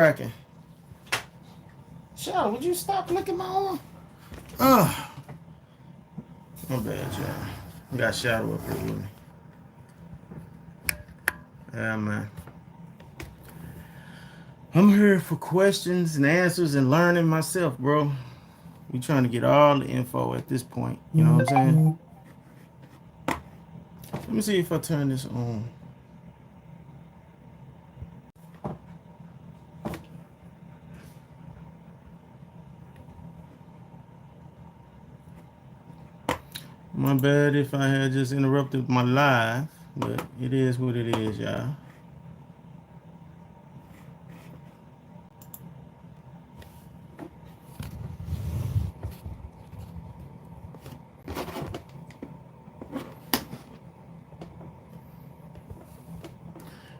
cracking. Shadow, would you stop licking my arm? Oh, my bad, y'all. Got Shadow up here with me. Yeah, man. I'm here for questions and answers and learning myself, bro. We trying to get all the info at this point. You know what I'm saying? Let me see if I turn this on. My bad if I had just interrupted my live, but it is what it is, y'all.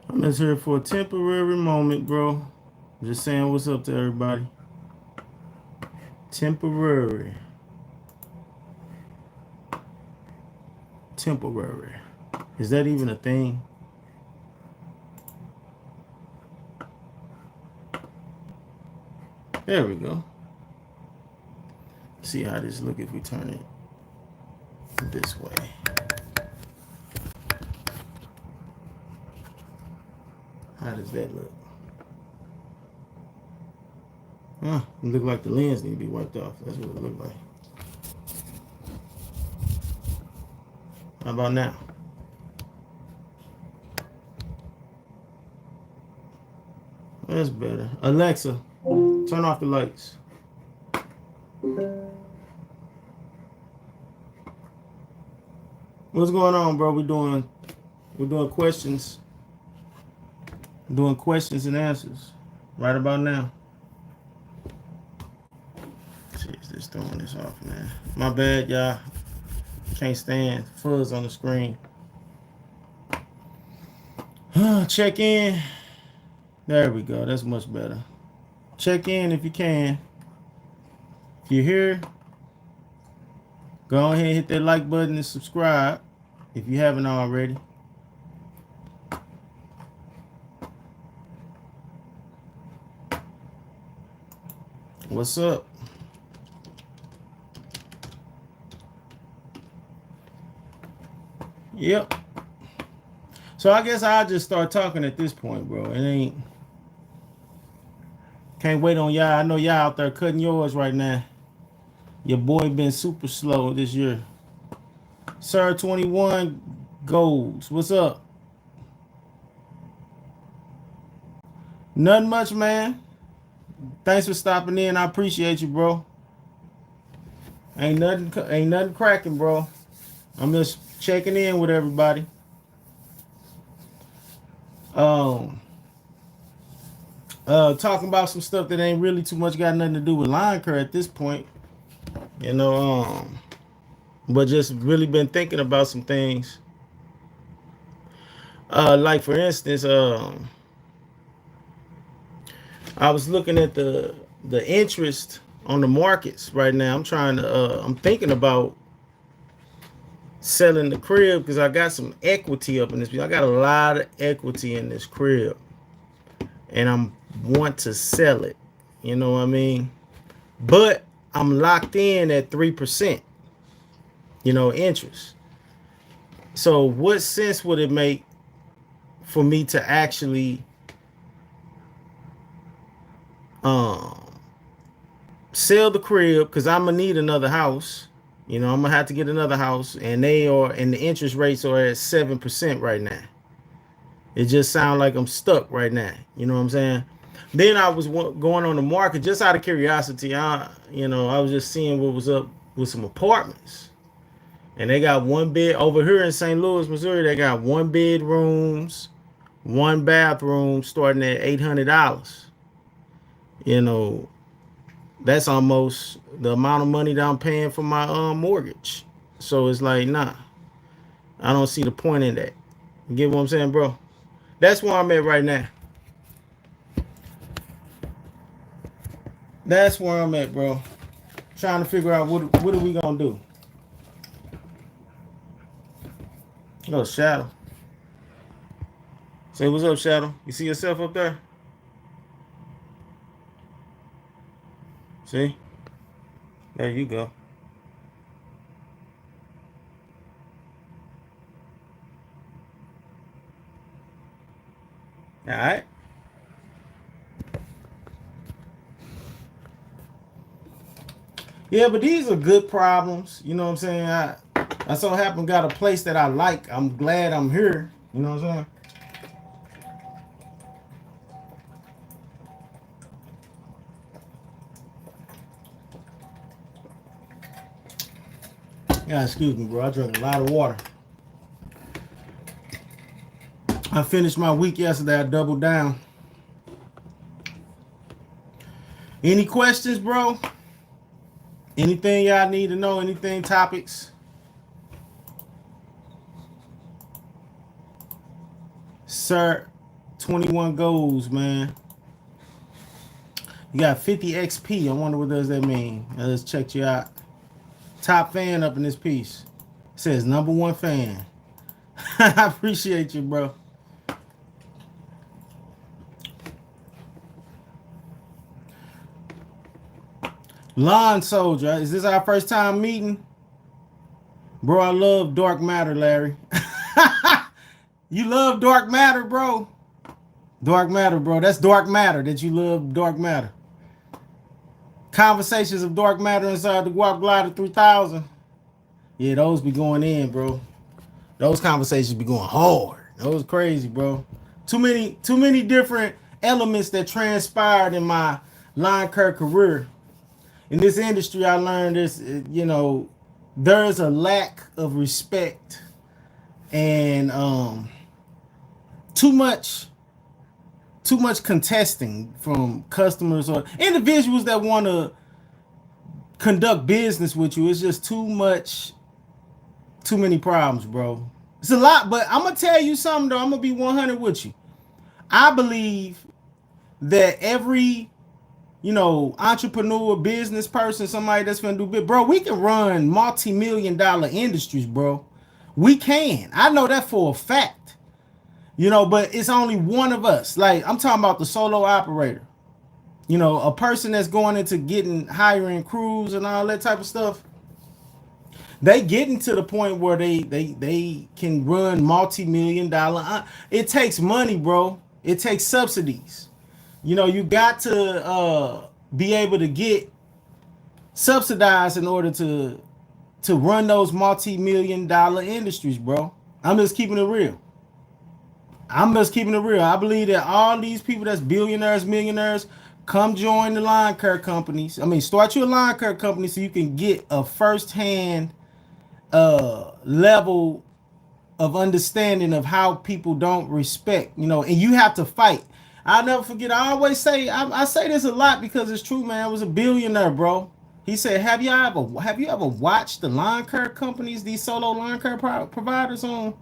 I'm just here for a temporary moment, bro. Just saying what's up to everybody. Temporary. Temporary. Is that even a thing? There we go. See how this look if we turn it this way. How does that look? Huh, it look like the lens need to be wiped off. That's what it look like. How about now? That's better. Alexa, turn off the lights. What's going on, bro? We're doing questions. Doing questions and answers right about now. Jeez, just throwing this off, man. My bad, y'all. Can't stand fuzz on the screen. Check in. There we go. That's much better. Check in if you can. If you're here, go ahead and hit that like button and subscribe if you haven't already. What's up? Yep. So I guess I'll just start talking at this point, bro. It ain't. Can't wait on y'all. I know y'all out there cutting yours right now. Your boy been super slow this year. Sir 21 Golds. What's up? Nothing much, man. Thanks for stopping in. I appreciate you, bro. Ain't nothing cracking, bro. I'm just checking in with everybody. Talking about some stuff that ain't really too much got nothing to do with Lawn Care at this point. You know, but just really been thinking about some things. Like for instance, I was looking at the interest on the markets right now. I'm thinking about selling the crib because I got some equity up in this. I got a lot of equity in this crib, and I'm want to sell it. You know what I mean? But I'm locked in at 3%. You know, interest. So what sense would it make for me to actually sell the crib, because I'm gonna need another house. You know, I'm gonna have to get another house, and the interest rates are at 7% right now. It just sounds like I'm stuck right now. You know what I'm saying? Then I was going on the market just out of curiosity. I was just seeing what was up with some apartments, and they got one bed over here in St. Louis, Missouri. They got 1 bedrooms, 1 bathroom, starting at $800. You know, that's almost the amount of money that I'm paying for my mortgage. So it's like, nah, I don't see the point in that. You get what I'm saying, bro? That's where I'm at right now. That's where I'm at, bro. Trying to figure out what are we gonna do. Oh, Shadow. Say what's up, Shadow. You see yourself up there? See? There you go. All right. Yeah, but these are good problems. You know what I'm saying? I so happen got a place that I like. I'm glad I'm here. You know what I'm saying? Yeah, excuse me, bro. I drank a lot of water. I finished my week yesterday. I doubled down. Any questions, bro? Anything y'all need to know? Anything, topics? Sir, 21 goals, man. You got 50 XP. I wonder what does that mean. Let's check you out. Top fan up in this piece. It says #1 fan. I appreciate you, bro. Lawn Soldier. Is this our first time meeting? Bro, I love dark matter, Larry. You love dark matter, bro? Dark matter, bro. That's dark matter that you love dark matter. Conversations of dark matter inside the Guap Glider 3000. Yeah, those be going in, bro. Those conversations be going hard. Those crazy, bro. Too many different elements that transpired in my lawn care career. In this industry, I learned this, you know, there's a lack of respect and too much contesting from customers or individuals that want to conduct business with you. It's just too many problems, bro. It's a lot, but I'm gonna tell you something though. I'm gonna be 100 with you. I believe that every, you know, entrepreneur, business person, somebody that's gonna do big, bro, we can run multi-million-dollar industries, bro. We can. I know that for a fact. You know, but it's only one of us. Like, I'm talking about the solo operator. You know, a person that's going into hiring crews and all that type of stuff. They getting to the point where they can run multi-million-dollar. It takes money, bro. It takes subsidies. You know, you got to be able to get subsidized in order to run those multi-million-dollar industries, bro. I'm just keeping it real. I believe that all these people that's billionaires, millionaires, come join the lawn care companies. I mean, start your lawn care company so you can get a first-hand level of understanding of how people don't respect, you know, and you have to fight. I'll never forget. I always say, I say this a lot because it's true, man. I was a billionaire, bro. He said, have you ever watched the lawn care companies, these solo lawn care providers on?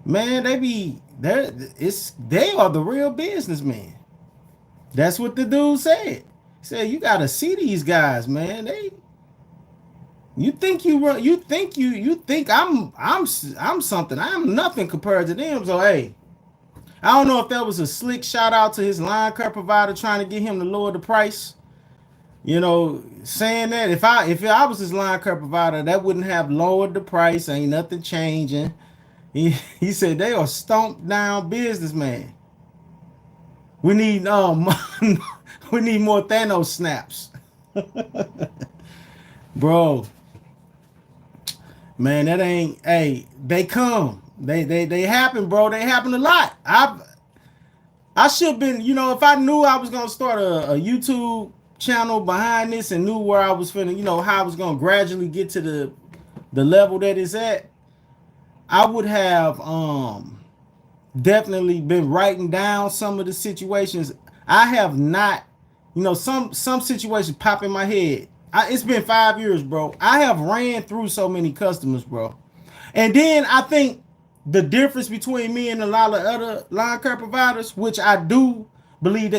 Man, they are the real businessmen. That's what the dude said. He said, you gotta see these guys, man. You think I'm something. I'm nothing compared to them. So hey, I don't know if that was a slick shout out to his lawn care provider trying to get him to lower the price. You know, saying that if I was his lawn care provider, that wouldn't have lowered the price. Ain't nothing changing. He said they are stomped down businessman. We need we need more Thanos snaps. Bro. Man, that ain't, hey, they come. They happen, bro. They happen a lot. I should have been, you know, if I knew I was gonna start a YouTube channel behind this and knew where I was finna, you know, how I was gonna gradually get to the level that it's at, I would have definitely been writing down some of the situations. I have not, you know, some situations pop in my head. It's been 5 years, bro. I have ran through so many customers, bro. And then I think the difference between me and a lot of other lawn care providers, which I do believe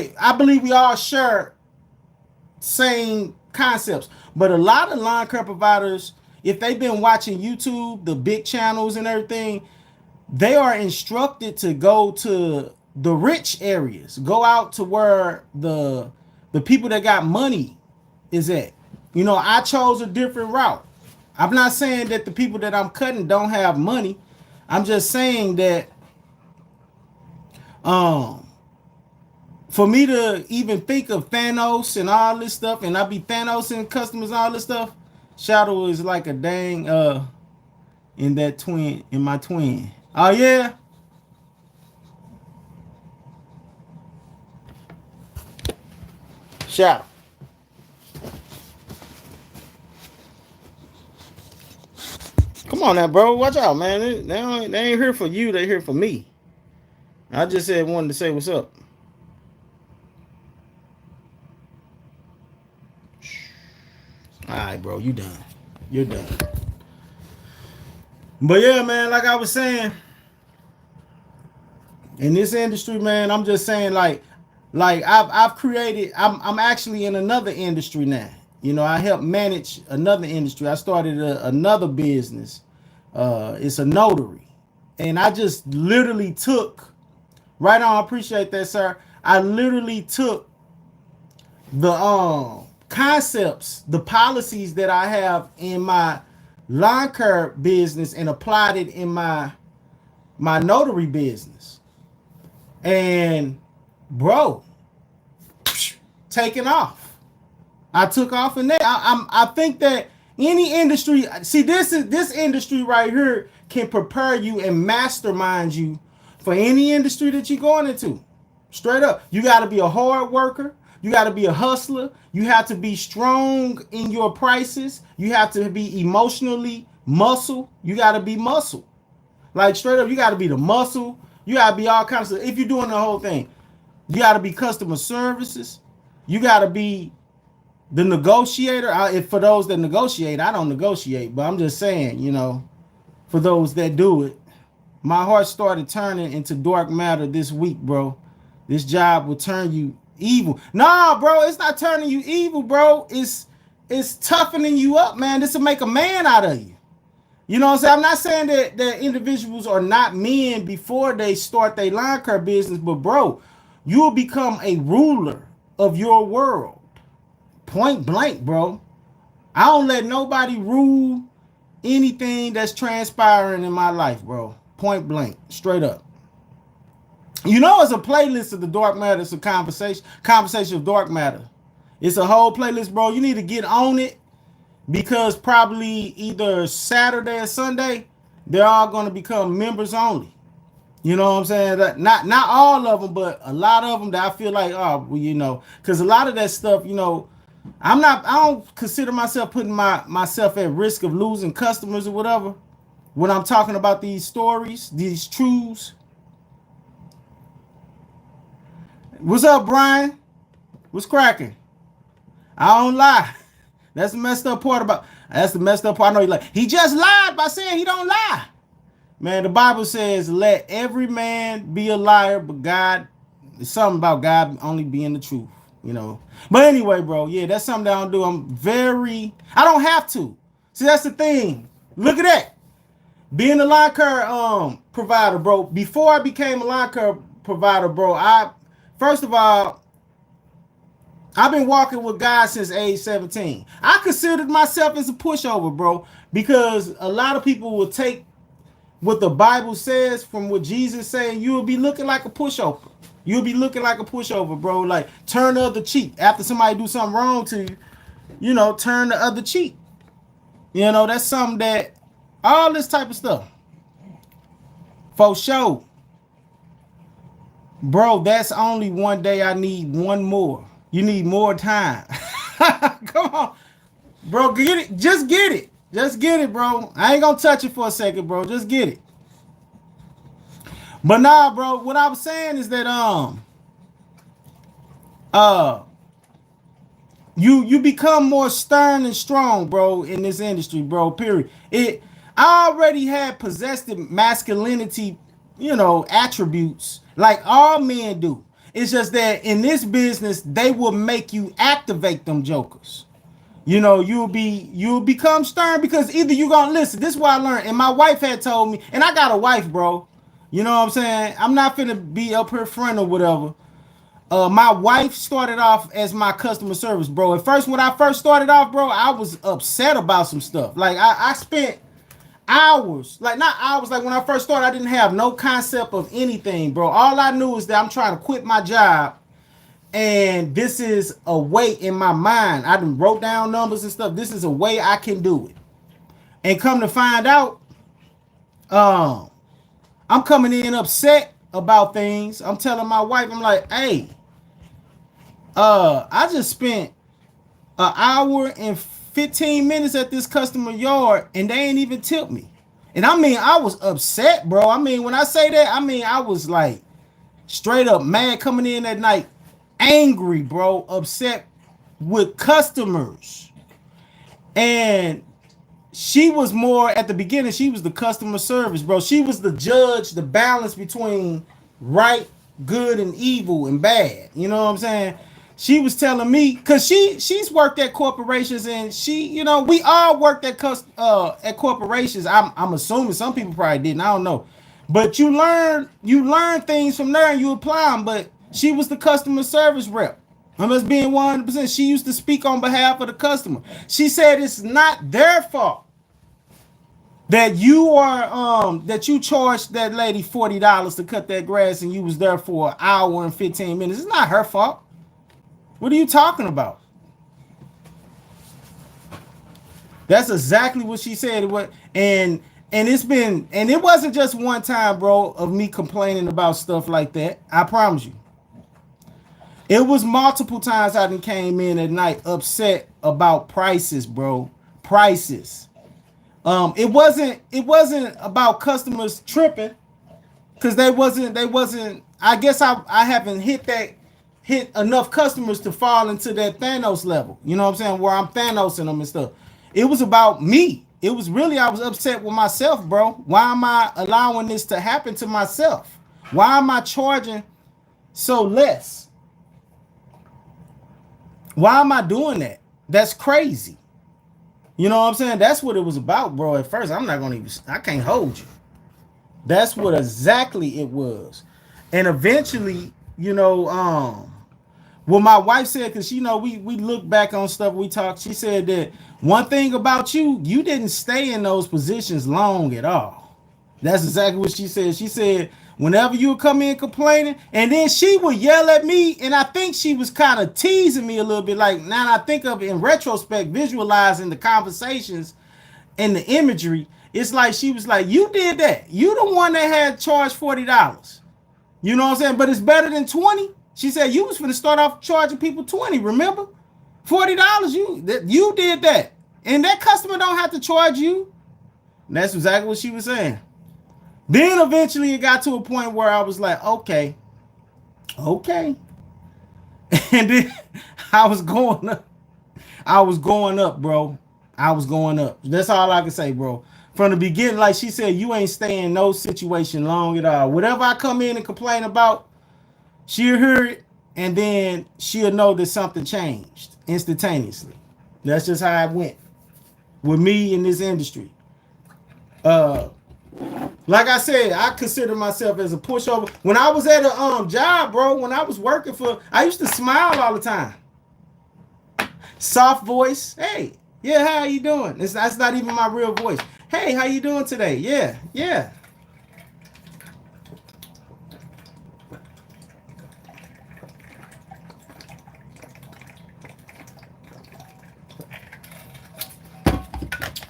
we all share same concepts. But a lot of lawn care providers, if they've been watching YouTube, the big channels and everything, they are instructed to go to the rich areas, go out to where the people that got money is at. You know, I chose a different route. I'm not saying that the people that I'm cutting don't have money. I'm just saying that um for me to even think of Thanos and all this stuff, and I be Thanos and customers and all this stuff, Shadow is like a dang in that twin, in my twin. Oh yeah. Shadow. Come on now, bro. Watch out, man. They ain't here for you. They here for me. I just said wanted to say what's up. All right, bro. You done. You're done. But yeah, man. Like I was saying, in this industry, man, I'm just saying, like I've created. I'm actually in another industry now. You know, I help manage another industry. I started another business. It's a notary, and I just literally took. Right on, I appreciate that, sir. I literally took the concepts, the policies that I have in my lawn care business and applied it in my notary business. And bro, taking off. I took off in that. I think that any industry, see, this industry right here can prepare you and mastermind you for any industry that you're going into. Straight up. You got to be a hard worker. You got to be a hustler. You have to be strong in your prices. You have to be emotionally muscle. You got to be muscle. Like straight up, you got to be the muscle. You got to be all kinds of, if you're doing the whole thing, you got to be customer services. You got to be the negotiator. If for those that negotiate, I don't negotiate, but I'm just saying, you know, for those that do it, my heart started turning into dark matter this week, bro. This job will turn you evil. Nah, bro, it's not turning you evil, bro. It's toughening you up, man. This will make a man out of you. You know what I'm saying? I'm not saying that individuals are not men before they start their lawn care business, but bro, you will become a ruler of your world. Point blank, bro. I don't let nobody rule anything that's transpiring in my life, bro. Point blank, straight up. You know, it's a playlist of the dark matter. It's a conversation of dark matter. It's a whole playlist, bro. You need to get on it because probably either Saturday or Sunday, they're all going to become members only. You know what I'm saying? Not all of them, but a lot of them that I feel like, oh, well, you know, because a lot of that stuff, you know, I don't consider myself putting myself at risk of losing customers or whatever. When I'm talking about these stories, these truths. What's up, Brian? What's cracking? I don't lie. That's the messed up part about. That's the messed up part. I know he just lied by saying he don't lie. Man, the Bible says, let every man be a liar, but God, it's something about God only being the truth, you know. But anyway, bro, yeah, that's something that I don't do. I don't have to. See, that's the thing. Look at that. Being a lawn care provider, bro. Before I became a lawn care provider, bro, first of all, I've been walking with God since age 17. I considered myself as a pushover, bro, because a lot of people will take what the Bible says from what Jesus saying. You will be looking like a pushover. You'll be looking like a pushover, bro. Like turn the other cheek after somebody do something wrong to you. You know, turn the other cheek. You know, that's something that. All this type of stuff. For sure. Bro, that's only one day. I need one more. You need more time. Come on. Bro, get it. Just get it. Just get it, bro. I ain't gonna touch it for a second, bro. Just get it. But nah, bro, what I was saying is that you become more stern and strong, bro, in this industry, bro. Period. I already had possessed masculinity, you know, attributes like all men do. It's just that in this business, they will make you activate them jokers. You know, you'll become stern because either you gonna listen. This is what I learned, and my wife had told me, and I got a wife, bro. You know what I'm saying? I'm not finna be up here front or whatever. My wife started off as my customer service, bro. At first, when I first started off, bro, I was upset about some stuff. Like I spent hours, like not hours, like when I first started, I didn't have no concept of anything, bro. All I knew is that I'm trying to quit my job, and this is a way in my mind. I done wrote down numbers and stuff. This is a way I can do it. And come to find out, I'm coming in upset about things. I'm telling my wife, I'm like, hey, I just spent an hour and 15 minutes at this customer yard and they ain't even tipped me. And I mean, I was upset, bro. I mean, when I say that, I mean, I was like straight up mad coming in that night, angry, bro, upset with customers. And she was more at the beginning, she was the customer service, bro. She was the judge, the balance between right, good, and evil and bad. You know what I'm saying? She was telling me, because she's worked at corporations, and she, you know, we all worked at corporations. I'm assuming some people probably didn't. I don't know. But you learn things from there and you apply them. But she was the customer service rep. I'm just being 100%. She used to speak on behalf of the customer. She said it's not their fault that that you charged that lady $40 to cut that grass and you was there for an hour and 15 minutes. It's not her fault. What are you talking about? That's exactly what she said. And it wasn't just one time, bro, of me complaining about stuff like that. I promise you. It was multiple times I done came in at night upset about prices, bro. Prices. It wasn't about customers tripping, because they wasn't. I guess I haven't hit enough customers to fall into that Thanos level. You know what I'm saying? Where I'm Thanosing them and stuff. It was about me. It was really, I was upset with myself, bro. Why am I allowing this to happen to myself? Why am I charging so less? Why am I doing that? That's crazy. You know what I'm saying? That's what it was about, bro. At first, I can't hold you. That's what exactly it was. And eventually, you know, what my wife said, because, you know, we look back on stuff, we talked, she said that one thing about you, you didn't stay in those positions long at all. That's exactly what she said. She said, whenever you would come in complaining, and then she would yell at me, and I think she was kind of teasing me a little bit. Like, now I think of it in retrospect, visualizing the conversations and the imagery, it's like she was like, you did that. You the one that had charged $40. You know what I'm saying? But it's better than 20. She said you was finna start off charging people 20, remember? $40, you did that. And that customer don't have to charge you. And that's exactly what she was saying. Then eventually it got to a point where I was like, okay. And then I was going up, bro. I was going up. That's all I can say, bro. From the beginning, like she said, you ain't staying in no situation long at all. Whatever I come in and complain about, she'll hear it, and then she'll know that something changed instantaneously. That's just how it went with me in this industry. Like I said, I consider myself as a pushover. When I was at a job, bro, when I was working I used to smile all the time. Soft voice. Hey, yeah, how you doing? That's not even my real voice. Hey, how you doing today? Yeah.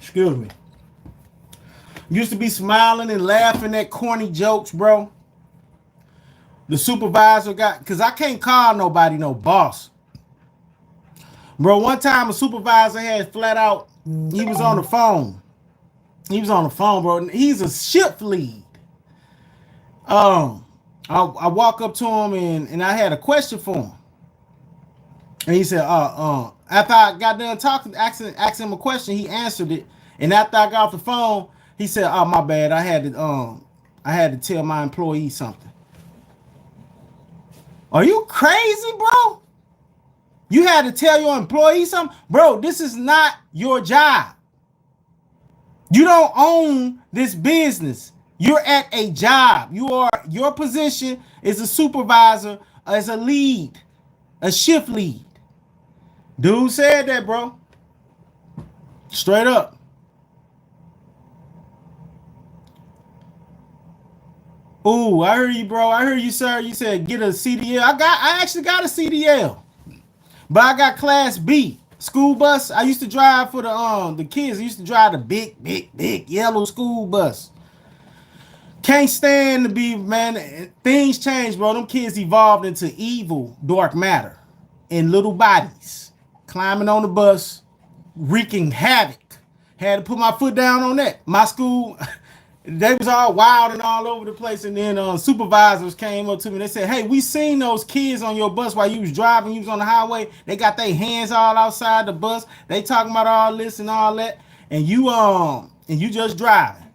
Excuse me. Used to be smiling and laughing at corny jokes, bro. The supervisor because I can't call nobody no boss. Bro, one time a supervisor had flat out, he was on the phone. Bro. He's a shift lead. I walk up to him and I had a question for him. And he said, after I got done talking, asking him a question, he answered it. And after I got off the phone, he said, oh, my bad. I had to tell my employee something. Are you crazy, bro? You had to tell your employee something? Bro, this is not your job. You don't own this business. You're at a job. Your position is a supervisor as a lead, a shift lead. Dude said that, bro. Straight up. Ooh, I heard you, bro. I heard you, sir. You said get a CDL. I actually got a CDL, but I got Class B school bus. I used to drive for the kids. I used to drive the big yellow school bus. Can't stand to be, man. Things change, bro. Them kids evolved into evil, dark matter in little bodies, climbing on the bus, wreaking havoc. Had to put my foot down on that. My school, they was all wild and all over the place. And then supervisors came up to me. They said, "Hey, we seen those kids on your bus while you was driving. You was on the highway. They got their hands all outside the bus. They talking about all this and all that. And you just driving.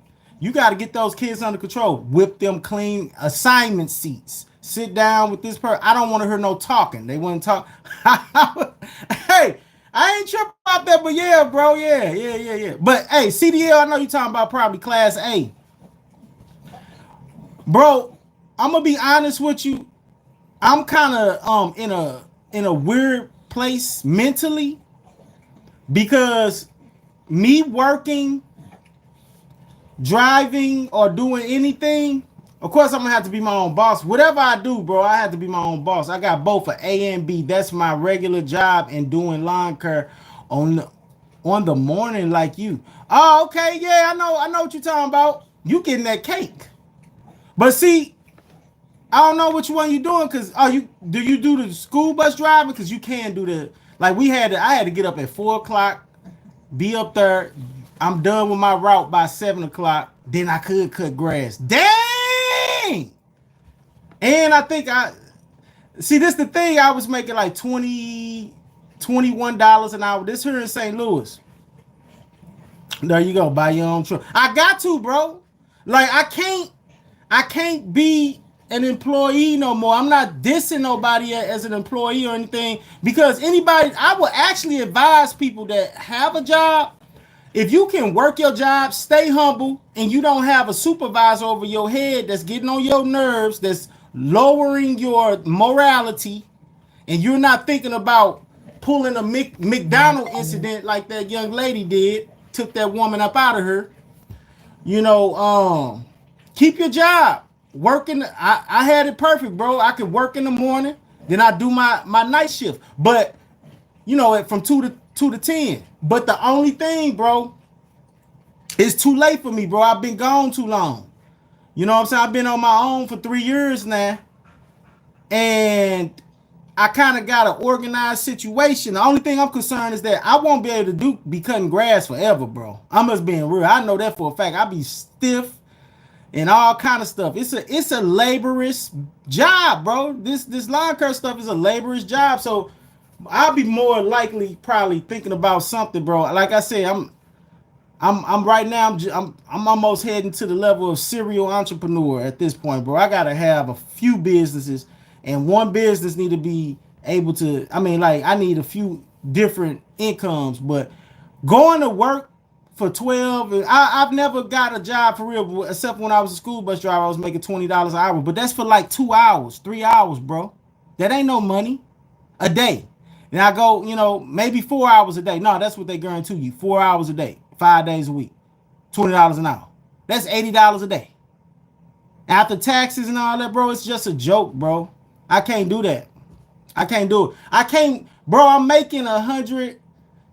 You got to get those kids under control. Whip them clean. Assignment seats. Sit down with this person. I don't want to hear no talking. They wouldn't talk." Hey, I ain't tripping about that, but yeah, bro. Yeah. But hey, CDL, I know you talking about probably Class A. Bro, I'm gonna be honest with you. I'm kind of in a weird place mentally because me working, driving, or doing anything, of course I'm gonna have to be my own boss. Whatever I do, bro, I have to be my own boss. I got both an A and B. That's my regular job, and doing lawn care on the morning like you. Oh, okay, yeah, I know what you're talking about. You getting that cake. But see, I don't know which one you doing, because do you do the school bus driving? Because you can do the, like I had to get up at 4:00, be up there. I'm done with my route by 7:00. Then I could cut grass. Dang! And I think this the thing, I was making like $21 an hour. This here in St. Louis. There you go, buy your own truck. I got to, bro. Like I can't be an employee no more. I'm not dissing nobody as an employee or anything, because I would actually advise people that have a job, if you can work your job, stay humble, and you don't have a supervisor over your head that's getting on your nerves, that's lowering your morality, and you're not thinking about pulling a McDonald incident like that young lady did, took that woman up out of her. Keep your job. Working, I had it perfect, bro. I could work in the morning, then I do my night shift. But from 2 to 10. But the only thing, bro, it's too late for me, bro. I've been gone too long. You know what I'm saying? I've been on my own for 3 years now. And I kind of got an organized situation. The only thing I'm concerned is that I won't be able to be cutting grass forever, bro. I'm just being real. I know that for a fact. I'll be stiff and all kind of stuff. It's a laborious job, bro. This lawn care stuff is a laborious job. So I'll be more likely probably thinking about something, bro. Like I said, I'm right now, I'm almost heading to the level of serial entrepreneur at this point, bro. I gotta have a few businesses, and one business need to be able to, I need a few different incomes. But going to work for 12, I've never got a job for real, except when I was a school bus driver. I was making $20 an hour, but that's for like 2 hours, 3 hours, bro. That ain't no money a day. And I go, maybe 4 hours a day. No, that's what they guarantee you. 4 hours a day, 5 days a week, $20 an hour. That's $80 a day. After taxes and all that, bro, it's just a joke, bro. I can't do that. I can't do it. I can't, bro. I'm making $100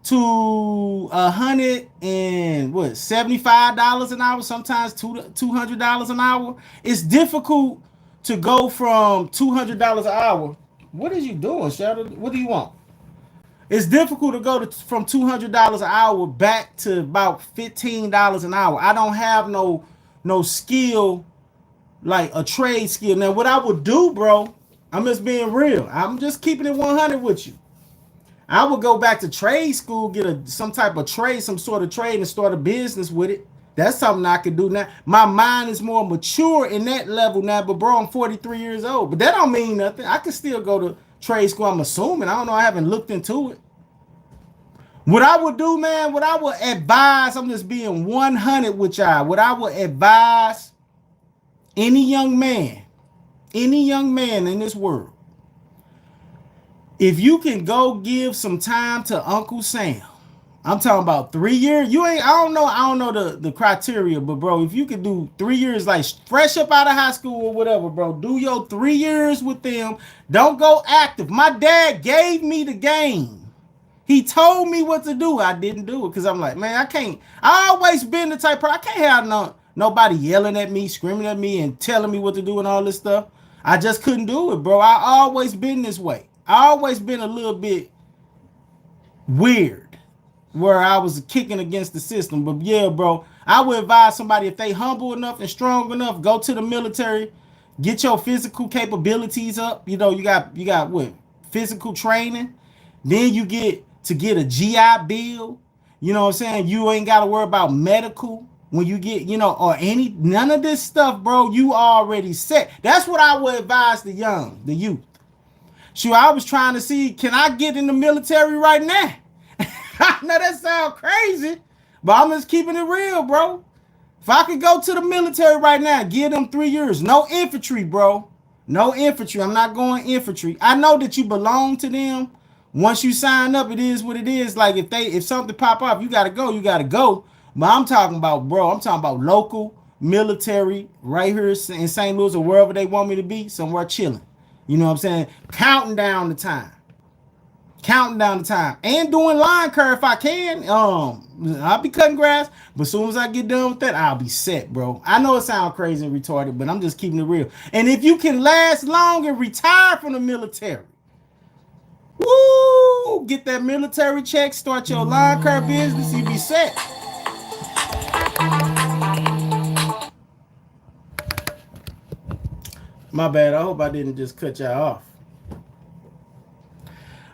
to $175 an hour, sometimes $200 an hour. It's difficult to go from $200 an hour. What are you doing, Shadow? What do you want? It's difficult to go from $200 an hour back to about $15 an hour. I don't have no skill, like a trade skill. Now, what I would do, bro, I'm just being real. I'm just keeping it 100 with you. I would go back to trade school, get some type of trade, some sort of trade, and start a business with it. That's something I could do now. My mind is more mature in that level now, but bro, I'm 43 years old. But that don't mean nothing. I can still go to trade school, I'm assuming. I don't know. I haven't looked into it. What I would do, man, what I would advise, I'm just being 100 with y'all. What I would advise any young man in this world, If you can go give some time to Uncle Sam, I'm talking about 3 years. You ain't. I don't know the criteria, but bro, if you could do 3 years, like fresh up out of high school or whatever, bro, do your 3 years with them. Don't go active. My dad gave me the game. He told me what to do. I didn't do it because I'm like, man, I can't. I always been the type of person, I can't have nobody yelling at me, screaming at me, and telling me what to do and all this stuff. I just couldn't do it, bro. I always been this way. I always been a little bit weird where I was kicking against the system. But yeah, bro, I would advise somebody, if they humble enough and strong enough, go to the military, get your physical capabilities up. You know, you got what? Physical training. Then you get a GI Bill. You know what I'm saying? You ain't got to worry about medical when you get, or none of this stuff, bro. You already set. That's what I would advise the youth. Sure, I was trying to see, can I get in the military right now? I know that sounds crazy, but I'm just keeping it real, bro. If I could go to the military right now, give them 3 years. No infantry, bro. No infantry. I'm not going infantry. I know that you belong to them. Once you sign up, it is what it is. Like if something pop up, you gotta go. But I'm talking about, bro, I'm talking about local military right here in St. Louis or wherever they want me to be, somewhere chilling. You know what I'm saying? Counting down the time. And doing lawn care if I can. I'll be cutting grass, but as soon as I get done with that, I'll be set, bro. I know it sounds crazy and retarded, but I'm just keeping it real. And if you can last long and retire from the military, woo, get that military check, start your lawn care business, you be set. My bad. I hope I didn't just cut y'all off.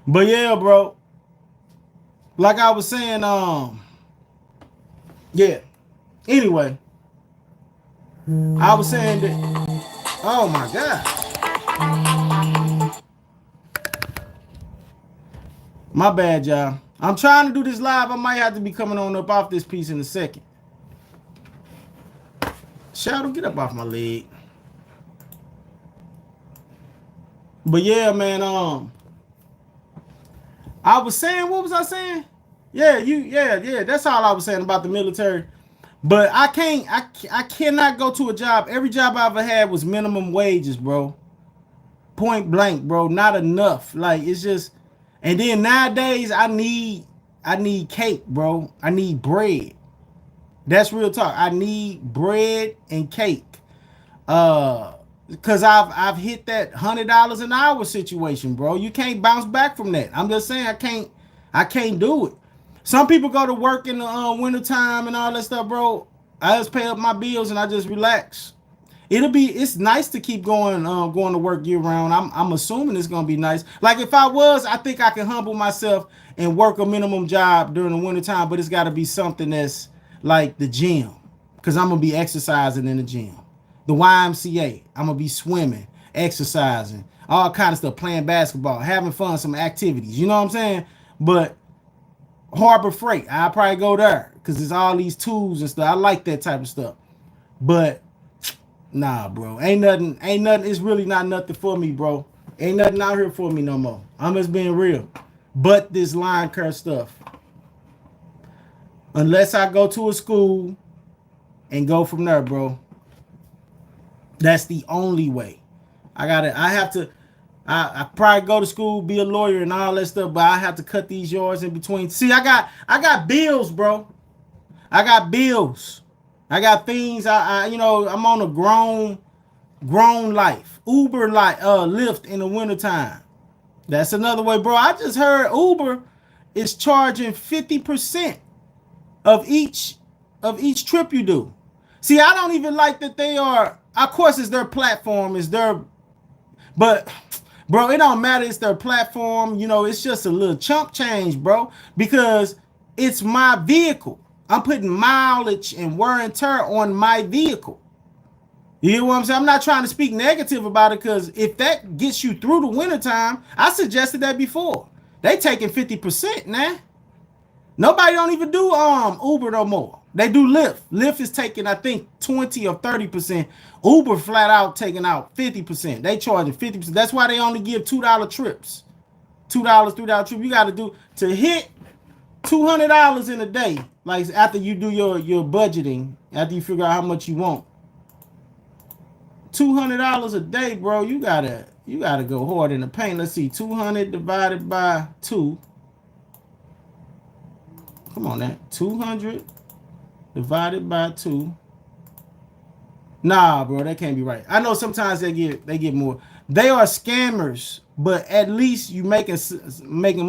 But yeah, bro. Like I was saying, yeah. Anyway, I was saying that. Oh my God. My bad, y'all. I'm trying to do this live. I might have to be coming on up off this piece in a second. Shadow, get up off my leg. But yeah, man, I was saying, what was I saying? Yeah, that's all I was saying about the military. But I cannot go to a job. Every job I ever had was minimum wages, bro. Point blank, bro. Not enough. Like, it's just, and then nowadays I need cake, bro. I need bread. That's real talk. I need bread and cake. Because I've hit that $100 an hour situation, bro. You can't bounce back from that. I'm just saying I can't do it. Some people go to work in the wintertime and all that stuff, bro. I just pay up my bills and I just relax. It's nice to keep going to work year round. I'm assuming it's gonna be nice. Like if I was, I think I can humble myself and work a minimum job during the wintertime, but it's gotta be something that's like the gym. Cause I'm gonna be exercising in the gym. The YMCA, I'm gonna be swimming, exercising, all kind of stuff, playing basketball, having fun, some activities. You know what I'm saying? But Harbor Freight, I'll probably go there because there's all these tools and stuff. I like that type of stuff. But nah, bro, ain't nothing. It's really not nothing for me, bro. Ain't nothing out here for me no more. I'm just being real. But this lawn care stuff, unless I go to a school and go from there, bro. That's the only way. I probably go to school, be a lawyer and all that stuff, but I have to cut these yards in between. See, I got bills, bro. I got bills. I got things. I'm on a grown life. Uber Lyft in the wintertime. That's another way, bro. I just heard Uber is charging 50% of each trip you do. See, I don't even like that they are. Of course, it's their platform, but bro, it don't matter. It's their platform. It's just a little chump change, bro, because it's my vehicle. I'm putting mileage and wear and tear on my vehicle. You hear what I'm saying? I'm not trying to speak negative about it, because if that gets you through the wintertime, I suggested that before. They taking 50% now. Nobody don't even do Uber no more. They do Lyft. Lyft is taking, I think, 20 or 30%. Uber flat out taking out 50%. They charging 50%. That's why they only give $2 trips. $2, $3 trip. You got to do to hit $200 in a day. Like after you do your budgeting, after you figure out how much you want, $200 a day, bro. You gotta go hard in the paint. Let's see, 200 divided by 2. Come on, that 200 divided by 2. Nah, bro, that can't be right. I know sometimes they get more. They are scammers, but at least you making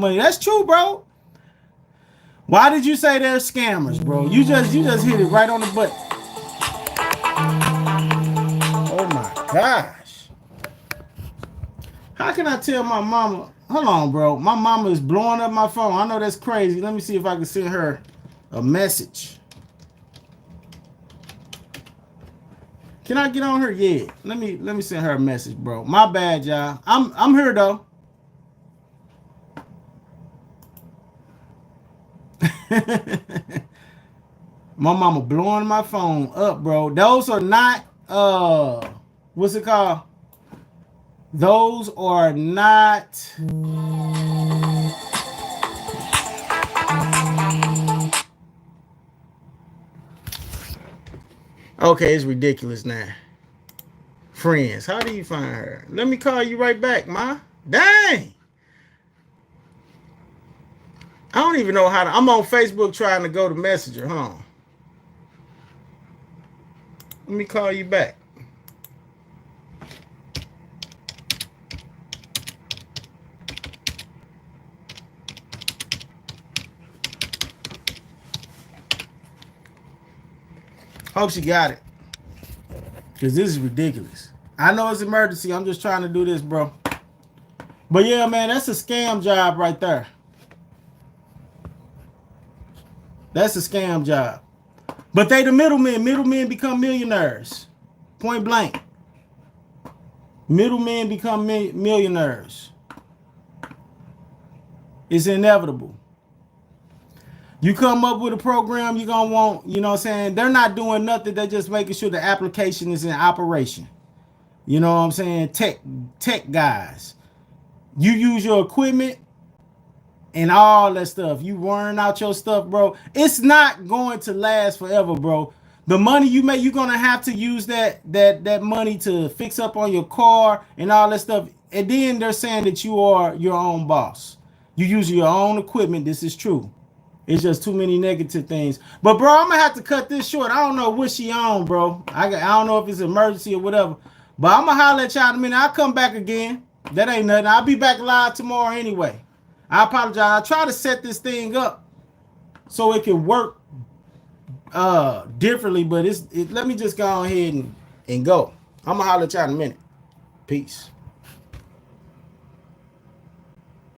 money. That's true, bro. Why did you say they're scammers, bro? You just hit it right on the button. Oh my gosh. How can I tell my mama? Hold on, bro. My mama is blowing up my phone. I know that's crazy. Let me see if I can send her a message. Can I get on her? Yeah. Let me send her a message, bro. My bad, y'all. I'm here though. My mama blowing my phone up, bro. Those are not what's it called? Those are not okay, it's ridiculous now. Friends, how do you find her? Let me call you right back, ma. Dang. I don't even know how to. I'm on Facebook trying to go to Messenger. Hold on. Let me call you back. Hope she got it. Because this is ridiculous. I know it's emergency. I'm just trying to do this, bro. But yeah, man, that's a scam job right there. That's a scam job. But they the middlemen. Middlemen become millionaires. Point blank. Middlemen become millionaires. It's inevitable. You come up with a program, you're going to want, you know what I'm saying? They're not doing nothing. They're just making sure the application is in operation. You know what I'm saying? Tech guys. You use your equipment and all that stuff. You wearing out your stuff, bro. It's not going to last forever, bro. The money you make, you're going to have to use that money to fix up on your car and all that stuff. And then they're saying that you are your own boss. You use your own equipment. This is true. It's just too many negative things. But, bro, I'm going to have to cut this short. I don't know what she on, bro. I don't know if it's an emergency or whatever. But I'm going to holler at y'all in a minute. I'll come back again. That ain't nothing. I'll be back live tomorrow anyway. I apologize. I try to set this thing up so it can work differently. But let me just go ahead and go. I'm going to holler at y'all in a minute. Peace.